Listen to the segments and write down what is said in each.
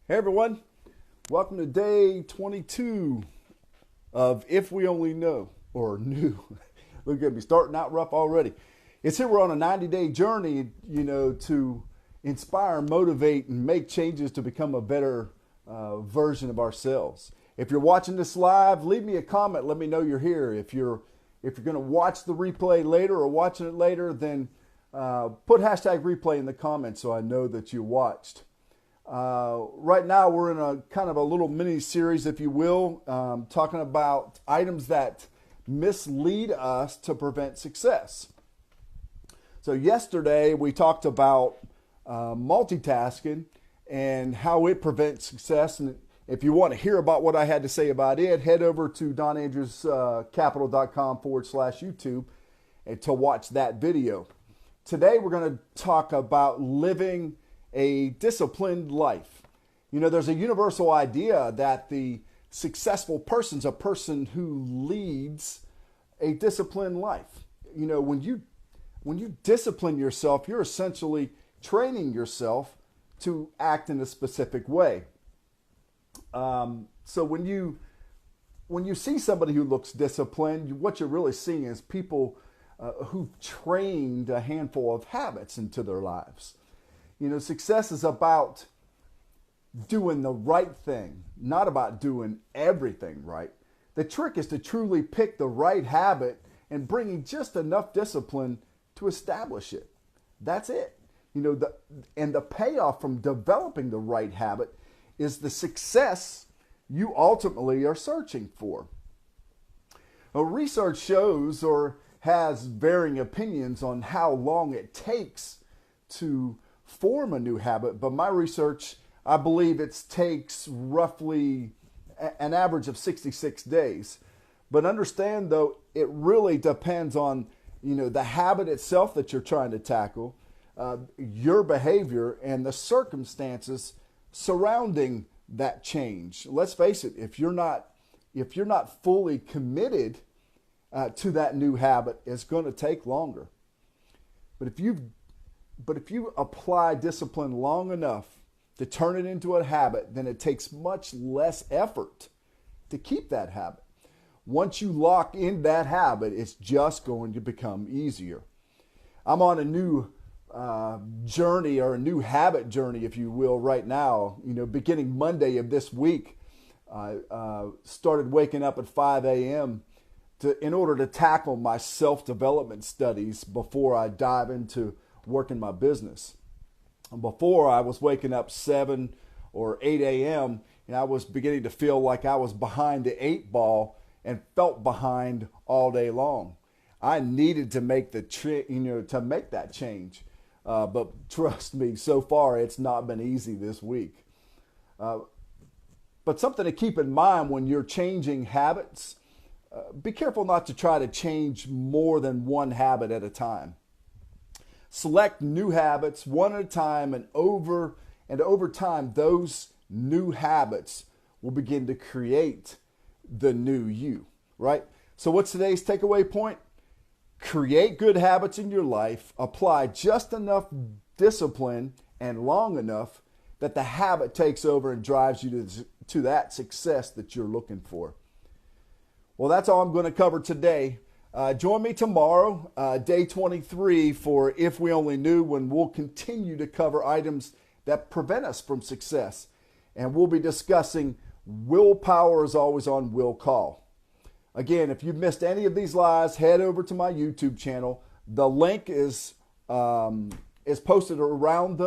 Hey everyone, welcome to day 22 of If We Only Know, or Knew. Look at me, starting out rough already. It's here we're on a 90-day journey, to inspire, motivate, and make changes to become a better version of ourselves. If you're watching this live, leave me a comment. Let me know you're here. If you're going to watch the replay later or watching it later, then put hashtag replay in the comments so I know that you watched. Right now we're in a kind of a little mini series, if you will, talking about items that mislead us to prevent success. So yesterday we talked about multitasking and how it prevents success. And if you want to hear about what I had to say about it, head over to donandrewscapital.com/YouTube and to watch that video. Today we're going to talk about living a disciplined life. There's a universal idea that the successful person's a person who leads a disciplined life. When you discipline yourself, you're essentially training yourself to act in a specific way. So when you see somebody who looks disciplined, what you're really seeing is people who've trained a handful of habits into their lives. Success is about doing the right thing, not about doing everything right. The trick is to truly pick the right habit and bringing just enough discipline to establish it. That's it. And the payoff from developing the right habit is the success you ultimately are searching for. Now, research shows or has varying opinions on how long it takes to form a new habit, but my research, I believe it takes roughly an average of 66 days. But understand though, it really depends on, the habit itself that you're trying to tackle, your behavior and the circumstances surrounding that change. Let's face it, if you're not fully committed to that new habit, it's going to take longer. But if you apply discipline long enough to turn it into a habit, then it takes much less effort to keep that habit. Once you lock in that habit, it's just going to become easier. I'm on a new journey, or a new habit journey, if you will, right now. Beginning Monday of this week, I started waking up at 5 a.m. in order to tackle my self-development studies before I dive into working my business. Before, I was waking up 7 or 8 a.m. and I was beginning to feel like I was behind the 8 ball and felt behind all day long. I needed to make make that change. But trust me, so far it's not been easy this week. But something to keep in mind when you're changing habits, be careful not to try to change more than one habit at a time. Select new habits one at a time, and over time, those new habits will begin to create the new you, right? So what's today's takeaway point? Create good habits in your life, apply just enough discipline and long enough that the habit takes over and drives you to that success that you're looking for. Well, that's all I'm going to cover today. Join me tomorrow, day 23, for If We Only Knew, when we'll continue to cover items that prevent us from success. And we'll be discussing willpower is always on will call. Again, if you've missed any of these lives, head over to my YouTube channel. The link is posted around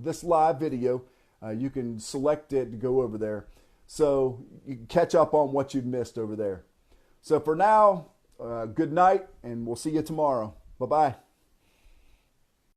this live video. You can select it to go over there, so you can catch up on what you've missed over there. So for now, good night, and we'll see you tomorrow. Bye-bye.